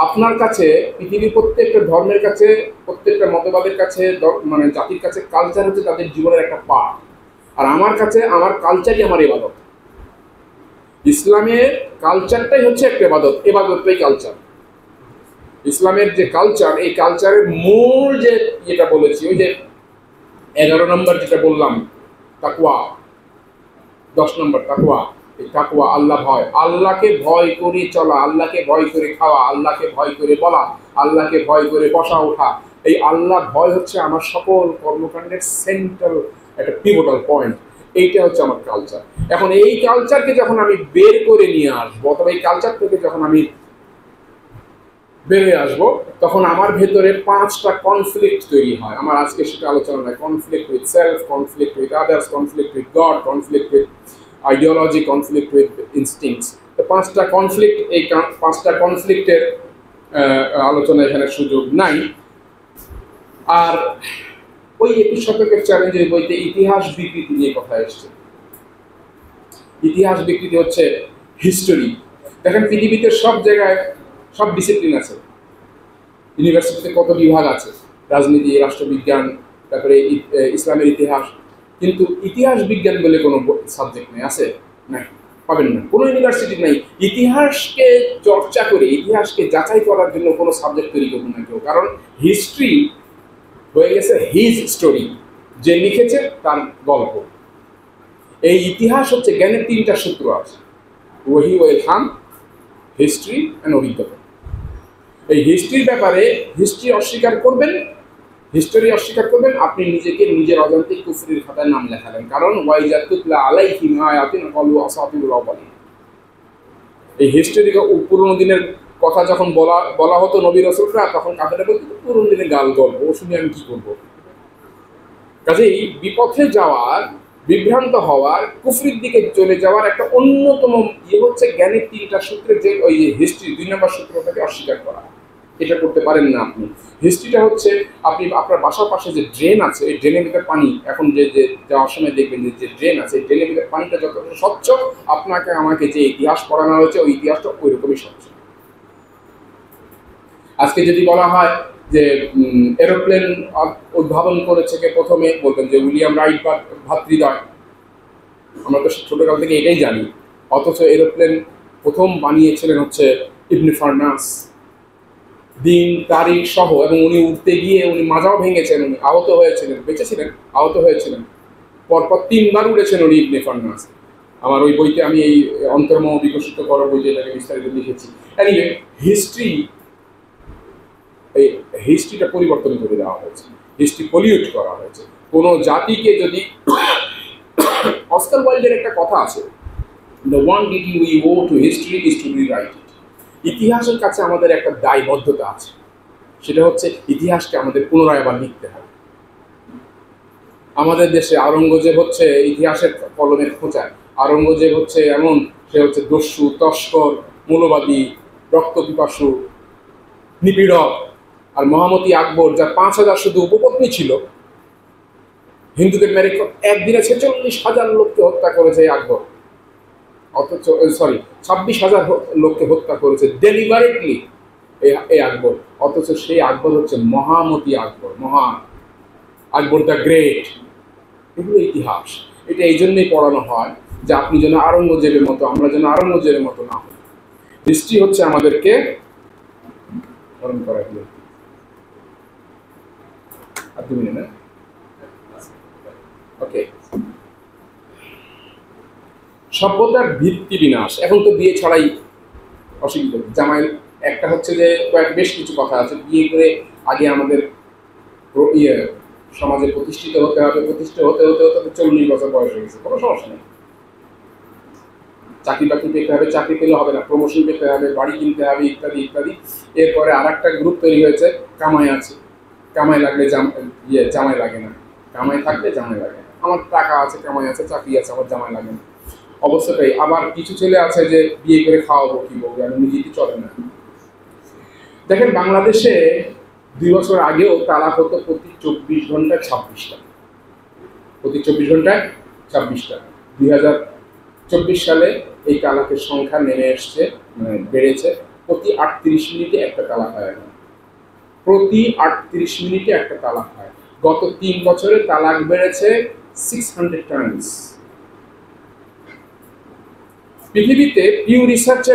আপনার কাছে পৃথিবীর প্রত্যেকটা ধর্মের কাছে, প্রত্যেকটা মতবাদের কাছে, মানে জাতির কাছে কালচার হচ্ছে তাদের জীবনের একটা পার্ট। আর আমার কাছে আমার কালচারই আমার ইবাদত। ইসলামের কালচারটাই হচ্ছে একটা ইবাদতটাই কালচার। ইসলামের যে কালচার, এই কালচারের মূল যে যেটা বলেছি, ওই যে 11 নম্বর যেটা বললাম তাকওয়া, 10 নম্বর তাকওয়া, এই তাকওয়া আল্লাহ ভয়, আল্লাহকে ভয় করে চলা, আল্লাহকে ভয় করে খাওয়া, আল্লাহকে ভয় করে বলা, আল্লাহকে ভয় করে বসা ওঠা। এই আল্লাহ ভয় হচ্ছে আমার সকল কর্মকাণ্ডের সেন্ট্রাল একটা পিভটাল পয়েন্ট। এইটা হচ্ছে আমার কালচার। এখন এই কালচারকে যখন আমি বের করে নিয়ে আসবো, অথবা এই কালচার থেকে যখন আমি বেরিয়ে আসবো, তখন আমার ভেতরে 5টা কনফ্লিক্ট তৈরি হয়। আমার আজকে সেটা আলোচনা নয়। Conflict with self, conflict with others, conflict with god, conflict with ideology, conflict with instincts. তো 5টা কনফ্লিক্ট, এই 5টা কনফ্লিক্টের আলোচনা এখানে সুযোগ নাই। আর ওই 21 শতকের চ্যালেঞ্জের বইতে ইতিহাস বিকৃতি নিয়ে কথা এসছে। ইতিহাস বিকৃতি হচ্ছে হিস্টোরি। দেখেন পৃথিবীতে সব জায়গায় সব ডিসিপ্লিন আছে। ইউনিভার্সিটিতে কত বিভাগ আছে, রাজনীতি, রাষ্ট্রবিজ্ঞান, তারপরে ইসলামের ইতিহাস, কিন্তু ইতিহাস বিজ্ঞান বলে কোনো সাবজেক্ট নেই। আছে? নাই, পাবেন না। কোনো ইউনিভার্সিটি নাই ইতিহাসকে চর্চা করে, ইতিহাসকে যাচাই করার জন্য কোনো সাবজেক্ট তৈরি করবে না কেউ। কারণ হিস্ট্রি হয়ে গেছে হিজ স্টোরি, যে লিখেছে তার গল্প। এই ইতিহাস হচ্ছে জ্ঞানের 3টা সূত্র আছে, ওয়াহি ও ইলহাম, হিস্ট্রি অ্যান্ড অভিজ্ঞতা। এই হিস্ট্রির ব্যাপারে হিস্ট্রি অস্বীকার করবেন, হিস্টোরি অস্বীকার করবেন, আপনি নিজেকে নিজের অজান্তে কুফরির খাতায় নাম লেখালেন। কারণ ওয়াইজাতুতলা আলাইহিম আয়াতিন ক্বালু আসাতিরুল আওয়ালিন। এই হিস্টোরি পুরোনো দিনের কথা যখন বলা হতো নবী রাসূলরা, তখন কাফেররা বলতো পুরোনো দিনের গাল গল্প, ও শুনে আমি কি করব। কাজেই বিপথে যাওয়ার, বিভ্রান্ত হওয়ার, কুফরির দিকে চলে যাওয়ার একটা অন্যতম হচ্ছে জ্ঞানের 3টা সূত্রের যে ওই হিস্ট্রি 2 নম্বর সূত্রটাকে অস্বীকার করা। এটা করতে পারেন না আপনি। হিস্ট্রিটা হচ্ছে আপনি আপনার বাসার পাশে যে ড্রেন আছে, এই ড্রেনের ভিতরে পানি, এখন যে যাওয়ার সময় দেখবেন যে ড্রেন আছে, এই ড্রেনের ভিতরে পানিটা যতটা স্বচ্ছ, আপনাকে আমাকে যে ইতিহাস পড়ানো হয়েছে ওই ইতিহাসটা ওই রকমই স্বচ্ছ। আজকে যদি বলা হয় যে এরোপ্লেন উদ্ভাবন করেছে কে প্রথমে, বলবেন যে উইলিয়াম রাইট বা ভাতৃদ্বয়। আমরা তো ছোটকাল থেকে এটাই জানি। অথচ এরোপ্লেন প্রথম বানিয়েছিলেন হচ্ছে ইবনে ফারনাস, দিন তারিখ সহ। এবং উনি উঠতে গিয়ে উনি মাজাও ভেঙেছেন, উনি আহত হয়েছিলেন, বেঁচেছিলেন, আহত হয়েছিলেন। পরপর 3বার উঠেছেন উনি ইবনে ফারনাস। আমার ওই বইতে আমি এই অন্তর্মহ বিকশিত করার বইতে এটাকে বিস্তারিত লিখেছি। এনিওয়ে, হিস্ট্রিটা পরিবর্তন করে দেওয়া হয়েছে, হিস্ট্রি পলিউট করা হয়েছে। কোনো জাতিকে যদি, অস্কার ওয়াইল্ডের একটা কথা আছে, the one duty we owe to history is to rewrite it. ইতিহাসের কাছে আমাদের একটা দায়বদ্ধতা আছে, সেটা হচ্ছে ইতিহাসকে আমাদের পুনরায় আবার লিখতে হবে। আমাদের দেশে আওরঙ্গজেব হচ্ছে ইতিহাসের কলমের খোঁচা। আওরঙ্গজেব হচ্ছে এমন, সে হচ্ছে দস্যু, তস্কর, মূলবাদী, রক্তপিপাসু, নিপীড়ক। আর মহামতি আকবর, যার 5,000 শুধু উপপত্নী ছিল, হিন্দুদের মেরে একদিনে 46,000 লোককে হত্যা করেছে এই আকবর। অথচ 26,000 লোককে হত্যা করেছে ডেলিভারেটলি এই আকবর। অথচ সেই আকবর হচ্ছে মহামতি আকবর, আকবর দ্য গ্রেট। এগুলো ইতিহাস। এটা এই জন্যই পড়ানো হয় যে আপনি যেন আওরঙ্গজেবের মতো, আমরা যেন আওরঙ্গজেবের মতো না হই। হিস্ট্রি হচ্ছে আমাদেরকে স্মরণ করা। আর 2 মিনিট না? ওকে। সভ্যতার ভিত্তি বিনাশ। এখন তো বিয়ে ছাড়াই অসুবিধা। জামাই একটা হচ্ছে যে বেশ কিছু কথা আছে। বিয়ে করে আগে আমাদের সমাজে প্রতিষ্ঠিত হতে হবে, প্রতিষ্ঠিত হতে হতে হতে 40 বছর বয়স হয়ে গেছে, কোনো সমস্যা নেই। চাকরি বাকরি পেতে হবে, চাকরি পেলে হবে না, প্রমোশন পেতে হবে, বাড়ি কিনতে হবে, ইত্যাদি ইত্যাদি। এরপরে আর একটা গ্রুপ তৈরি হয়েছে, কামাই আছে, কামাই লাগলে জামাই লাগে না, কামাই থাকলে জামাই লাগে না। আমার টাকা আছে, কামাই আছে, চাকরি আছে, আমার জামাই লাগে না অবস্থাটাই। আবার কিছু ছেলে আছে যে বিয়ে করে খাওয়াবো কি বলবো, আমি নিজেই চলে না। দেখেন বাংলাদেশে 2 বছর আগেও তালাক হতো প্রতি 24 ঘন্টায় 26টা, প্রতি 24 ঘন্টায় 26টা। 2024 সালে এই তালাকের সংখ্যা নেমে এসছে, মানে বেড়েছে। প্রতি 38 মিনিটে একটা তালাক হয় এখন, প্রতি 38 মিনিটে একটা তালাক হয়। গত 3 বছরে তালাক বেড়েছে 600 টাইমস। পৃথিবীতে পিউ রিসার্চ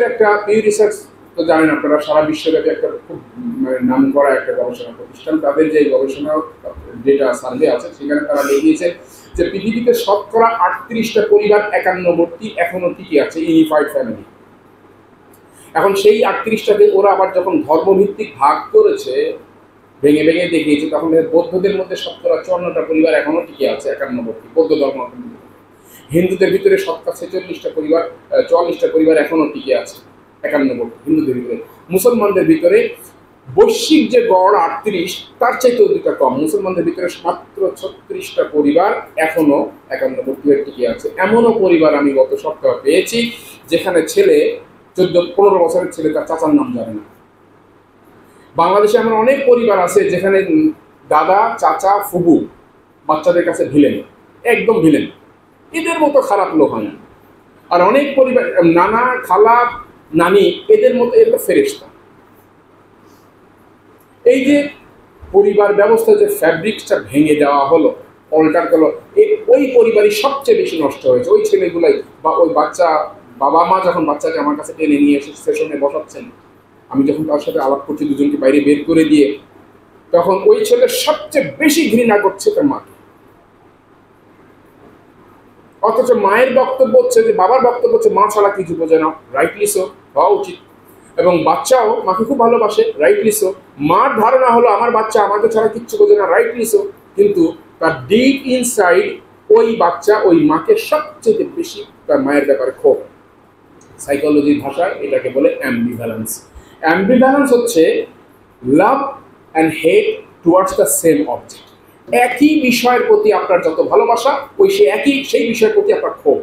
তো জানেন আপনারা, সারা বিশ্বব্যাপী একটা খুব নাম করা একটা গবেষণা প্রতিষ্ঠান। তাদের যে গবেষণা ডেটা সার্ভে আছে, সেখানে তারা দেখিয়েছে যে পৃথিবীতে শতকরা 38টা পরিবার একান্নবর্তী এখনো টিকে আছে, ইউনিফাইড ফ্যামিলি। এখন সেই 38টাকে ওরা আবার যখন ধর্মভিত্তিক ভাগ করেছে, ভেঙে ভেঙে দেখিয়েছে, তখন বৌদ্ধদের মধ্যে শতকরা 54টা পরিবার এখনো টিকে আছে একান্নবর্তী, বৌদ্ধ ধর্ম। হিন্দুদের ভিতরে শতকরা 44টা পরিবার এখনো টিকে আছে একান্নবর্তী, হিন্দুদের ভিতরে। মুসলমানদের ভিতরে বৈশ্বিক যে গড় 38, তার চাইতেও 2টা কম। মুসলমানদের ভিতরে মাত্র 36টা পরিবার এখনো একান্নবর্তী টিকে আছে। এমনও পরিবার আমি গত সপ্তাহে পেয়েছি যেখানে ছেলে 14-15 বছরের ছেলে তার চাচার নাম জানে না। বাংলাদেশে এমন অনেক পরিবার আছে যেখানে দাদা, চাচা, ফুবু বাচ্চাদের কাছে ভিলেন, একদম ভিলেন, এদের মতো খারাপ লোক হয় না। আর অনেক পরিবার নানা, খালা, নানি এদের মতো এদের ফেরেশতা। এই যে পরিবার ব্যবস্থা যে ফ্যাব্রিকটা ভেঙে দেওয়া হলো, অল্টার করলো, ওই পরিবারই সবচেয়ে বেশি নষ্ট হয়েছে। ওই ছেলেগুলাই বা ওই বাচ্চা, বাবা মা যখন বাচ্চাকে আমার কাছে টেনে নিয়ে এসে সেশনে বসাচ্ছেন, আমি যখন তার সাথে আলাপ করছি দুজনকে বাইরে বের করে দিয়ে, তখন ওই ছেলে সবচেয়ে বেশি ঘৃণা করছে তার মাকে। অথচ মায়ের বক্তব্য হচ্ছে যে, বাবার বক্তব্য হচ্ছে মা ছাড়া কিছু বোঝে না, রাইটলি সো, হওয়া উচিত। এবং বাচ্চাও মাকে খুব ভালোবাসে, রাইটলি সো। মার ধারণা হলো আমার বাচ্চা আমাকে ছাড়া কিচ্ছু বোঝে না, রাইটলি সো। কিন্তু তার ডিপ ইনসাইড ওই বাচ্চা ওই মাকে সবচেয়ে বেশি তার মায়ের ব্যাপারে ক্ষোভ। সাইকোলজির ভাষায় এটাকে বলে অ্যাম্বিভ্যালেন্স। অ্যাম্বিভ্যালেন্স হচ্ছে love and hate towards the same object. একই বিষয়ের প্রতি আপনার যত ভালোবাসা, সেই বিষয়ের প্রতি আপনার ক্ষোভ।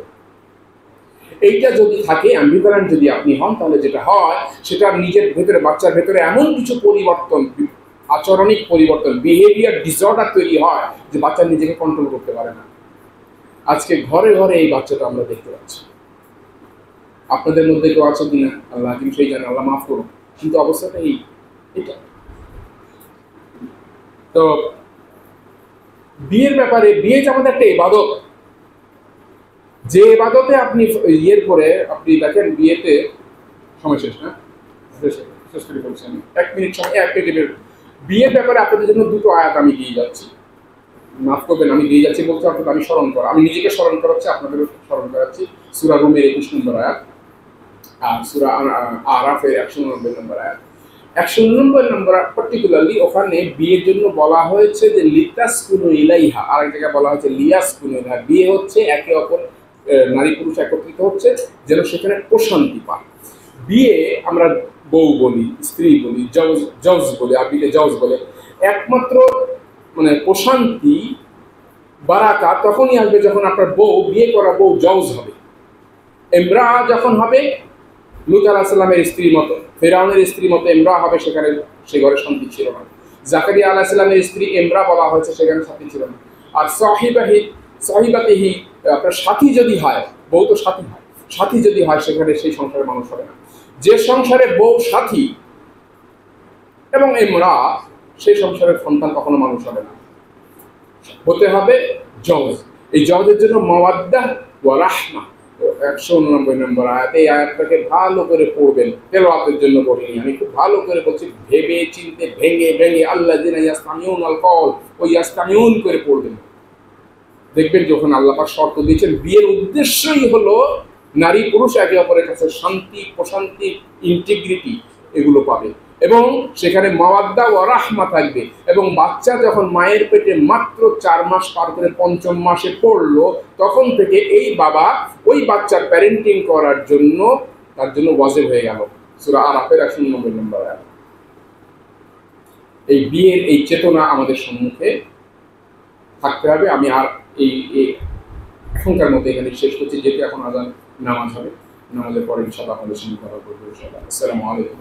এইটা যদি থাকে, অ্যাম্বিভ্যালেন্ট যদি আপনি হন, তাহলে যেটা হয় সেটা নিজের ভেতরে, বাচ্চার ভেতরে এমন কিছু পরিবর্তন, আচরণিক পরিবর্তন, বিহেভিয়ার ডিসঅর্ডার তৈরি হয় যে বাচ্চা নিজেকে কন্ট্রোল করতে পারে না। আজকে ঘরে ঘরে এই বাচ্চাটা আমরা দেখতে পাচ্ছি। আপনাদের মধ্যে কেউ আছে কিনা আল্লাহ কিন্তু সেই জানে, আল্লাহ মাফ করুন। কিন্তু অবস্থাটা এটা। তো বিয়ের ব্যাপারে, বিয়ে যে আমাদের একটা ইবাদত, যে ইবাদতে আপনি ইয়ের পরে আপনি দেখেন বিয়েতে, সময় শেষ না, শেষ করে বলছি আমি, 1 মিনিট সময়, 1 মিনিটের বিয়ের ব্যাপারে আপনাদের জন্য 2টো আয়াত আমি দিয়ে যাচ্ছি। মাফ করবেন, আমি দিয়ে যাচ্ছি বলতে আপনাদের আমি স্মরণ করা, আমি নিজেকে স্মরণ করাচ্ছি, আপনাদেরও স্মরণ করাচ্ছি। সূরা রুমের 21 নম্বর আয়াত আর সূরা আরাফের 199 নম্বর আয়াত। 199 নম্বর পার্টিকুলারলি ওখানে বিয়ের জন্য বলা হয়েছে যে লিতাসকুনু ইলাইহা, আর এক জায়গায় বলা হয়েছে লিয়াসকুনু ইলাইহা। বিয়ে হচ্ছে একে অপর, নারী পুরুষ একত্রিত হচ্ছে যেন সেখানে প্রশান্তি পায়। বিয়ে আমরা বউ বলি, স্ত্রী বলি, জজ বলে, আরবিতে জজ বলে। একমাত্র মানে প্রশান্তি, বারাকা তখনই আসবে যখন আপনার বউ, বিয়ে করা বউ জজ হবে। ইমরা যখন হবে লূত আলাইহিস সালামের স্ত্রী মতো, ফেরাউনের স্ত্রী মতো ইমরা হবে, সেখানে সে ঘরে শান্তি ছিল না। জাকারিয়া আলাইহিস সালামের স্ত্রী ইমরা বলা হয়েছে, সেখানে শান্তি ছিল না। আর সাহিবাতিহি আপনার সাথী যদি হয়, বউ তো সাথী হয়, সাথী যদি হয় সেখানে সেই সংসারে মানুষ হবে না। যে সংসারে বউ সাথী এবং ইমরা, সেই সংসারের সন্তান কখনো মানুষ হবে না, হতে হবে জজ। এই জজের জন্য মাওয়াদ্দাহ ওয়া রাহমা, 189 নম্বর আয়াত। এই আয়াতটাকে ভালো করে পড়বেন, তেলাওয়াতের জন্য পড়িনি আমি, খুব ভালো করে বলছি, ভেবে চিন্তে ভেঙে ভেঙে আল্লাযিনা ইয়াসতামিউনাল কওল, ওই ইয়াসতামিউন করে পড়বেন। দেখবেন যখন আল্লাহ পাক শর্ত দিয়েছেন, বিয়ের উদ্দেশ্যই হলো নারী পুরুষ একে অপরের কাছে শান্তি, প্রশান্তি, ইন্টিগ্রিটি এগুলো পাবে, এবং সেখানে মাওয়াদ্দা ওয়া রাহমা থাকবে। এবং বাচ্চা যখন মায়ের পেটে মাত্র 4 মাস পার করে 5ম মাসে পড়লো, তখন থেকে এই বাবা ওই বাচ্চার প্যারেন্টিং করার জন্য তার জন্য ওয়াজিব হয়ে গেল। সূরা আরাফের 199 নম্বর আয়াত। এই বিয়ের এই চেতনা আমাদের সম্মুখে থাকতে হবে। আমি আর এই এখনকার মতো এখানে শেষ করছি, যেহেতু এখন আজান নামাজ হবে, নামাজের পরে ইনশাআল্লাহ আপনাদের সঙ্গে কথা বলবো ইনশাআল্লাহ। আসসালামু আলাইকুম।